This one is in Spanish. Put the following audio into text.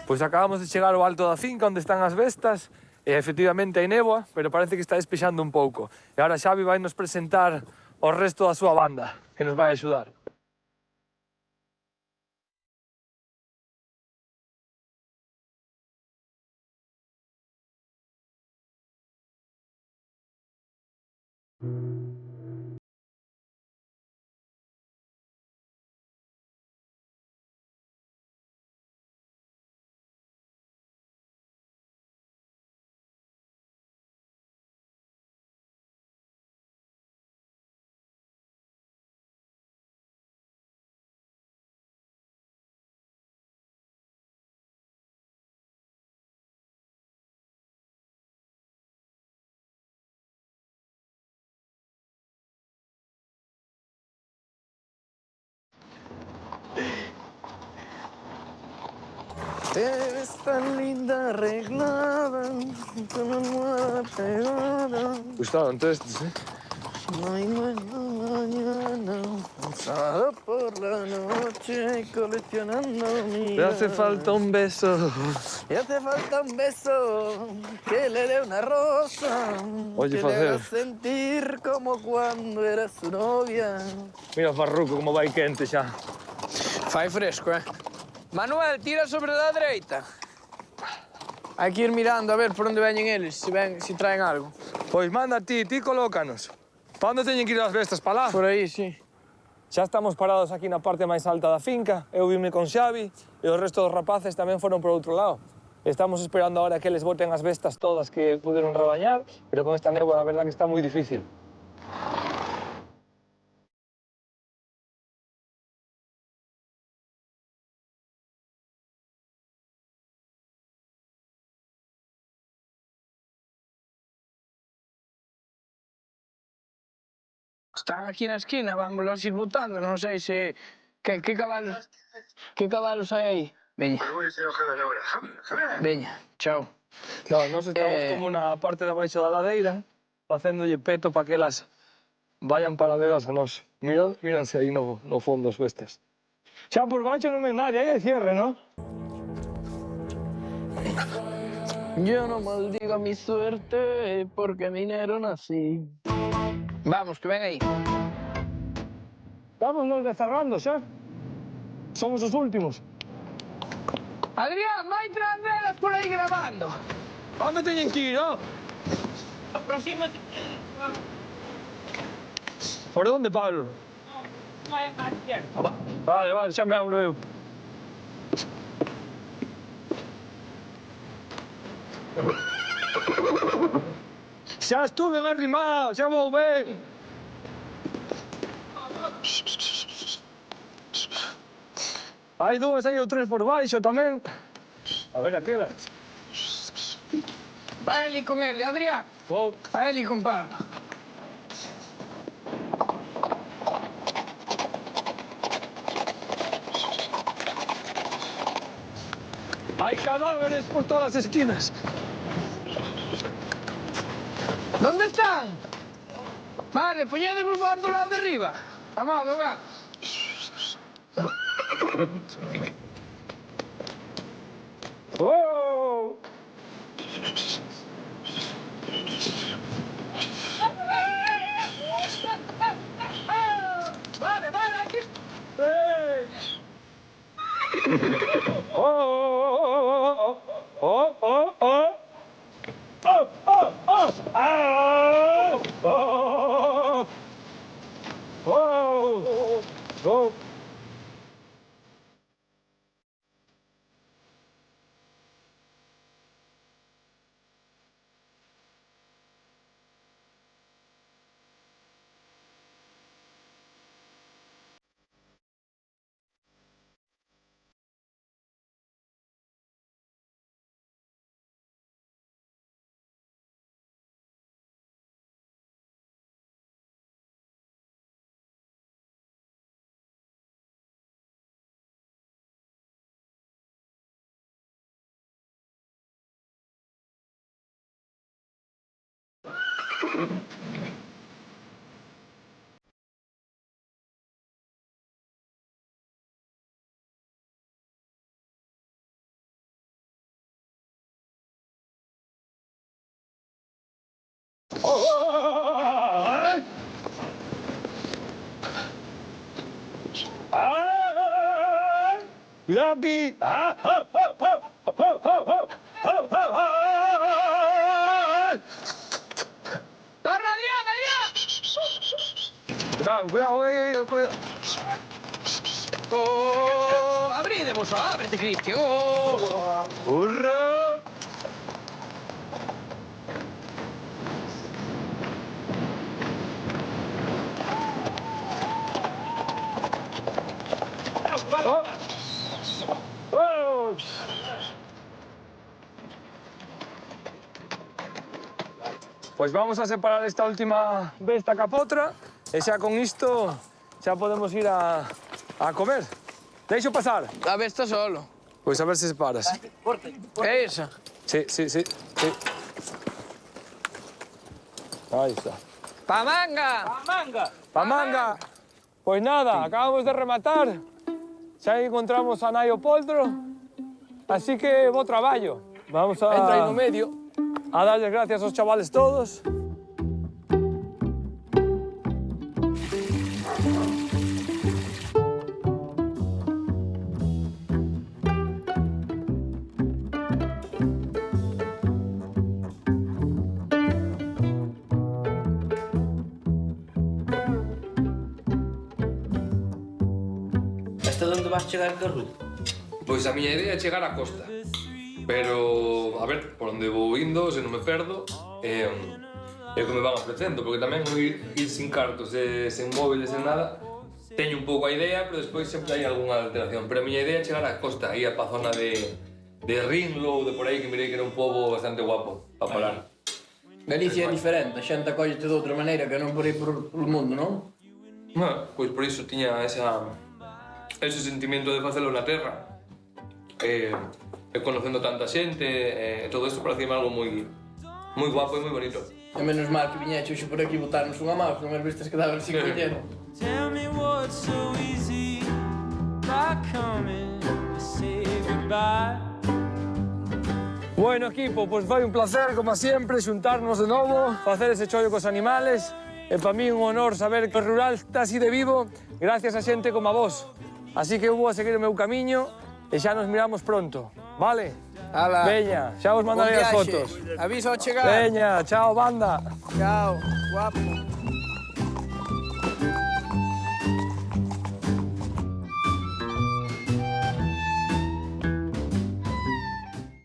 Pois acabamos de chegar ao alto da finca onde están as bestas e efectivamente hai néboa, pero parece que está despexando un pouco. E agora Xavi vai nos presentar o resto da súa banda, que nos vai axudar. Te ves tan linda arreglada, con la almohada pegada. Gustaron estes, No hay mañana, un sábado por la noche, coleccionando Me migas. hace falta un beso. Y hace falta un beso, que le dé una rosa, Oye, que le haga facer. sentir como cuando era su novia. Mira o Farruco como vai quente xa. Fai fresco, eh? Manuel, tira sobre la dereita. Hai que ir mirando a ver por onde veñen eles, si traen algo. Pois manda ti colócanos. Pa onde teñen que ir as bestas? Pa lá? Por aí, sí. Xa estamos parados aquí na parte máis alta da finca. Eu vime con Xavi e o resto dos rapaces tamén foron por outro lado. Estamos esperando ahora que les boten as bestas todas que puderon rebañar, pero con esta néboa a verdad que está moi difícil. Están aquí na esquina, vámonos ir botando, non sei se... Que cabalos hai aí? Veña. Veña, chao. No, nós estamos como na parte de abaixo da ladeira, facéndolle peto para que elas vayan paralelas a nós. Míranse aí no fondo as bestas. Xa por baixo non ven nadie, aí é cierre, non? Yo no maldigo mi suerte porque minero nací. Vamos, que ven aí. Vámonos descerrando xa. Somos os últimos. Adrián, vai tras delas por aí grabando. Onde teñen que ir, no? Aproxímate. Por onde, Pablo? Vai a izquierda. Vale, xa me hablo eu. Xa estuve arrimado, xa vou ben. Hai dúas, hai ou tres por baixo tamén. A ver, aquelas. Vai ali con ele, Adrián. Vou. Vai ali con Pablo. Hai cadáveres por todas as esquinas. ¿Dónde están? Vale, poñedemos por do lado de arriba. Vamos, va. Oh! Vale, aquí. Hey! Oh, oh, oh, oh, oh, oh. Oh, oh, oh. Ah! Oh! Oh! Oh! Cuidado aquí. Cuidado, cuidado. Oh, abrite, mozo, ábrete, Cristian. Oh. ¡Hurra! Pues vamos a separar esta última besta capotra e xa con isto xa podemos ir a comer. Deixo pasar. A ver, está solo. Pois a ver se separas. É esa? Sí. Aí está. Pa manga! ¡Pa manga! Pois nada, acabamos de rematar. Xa encontramos a Naio Poldro. Así que bo traballo. Vamos a... Entra aí no medio. A darles gracias aos chavales todos. Hasta onde vas chegar, Carru? Pois a miña idea é chegar á costa. Pero, a ver, por onde vou indo, se non me perdo, é o que me van ofrecendo, porque tamén ir sin cartos e sen móviles e nada, teño un pouco a idea, pero despois sempre hai algunha alteración. Pero a miña idea é chegar á costa, aí a pa zona de Rinlo, de por aí, que mirei que era un pobo bastante guapo para parar. Galicia é diferente, a xente acollete de outra maneira que non por aí polo mundo, non? Pois por iso tiña ese sentimiento de facelo na terra. E conocendo tanta xente, todo isto parecía algo moi guapo e moi bonito. É menos mal que viñeche hoxe por aquí botarnos unha mão, non as vistas que daban sin coller. Tell me what's so easy like coming to say goodbye. Bueno, equipo, pois foi un placer, como sempre, xuntarnos de novo, facer ese chollo cos animales. E para mí un honor saber que o rural está así de vivo gracias a xente como a vos. Así que eu vou a seguir o meu camiño e xa nos miramos pronto, vale? Ala. Veña, xa vos mandarei as fotos. Aviso ao chegar. Veña, chao, banda. Chao, guapo.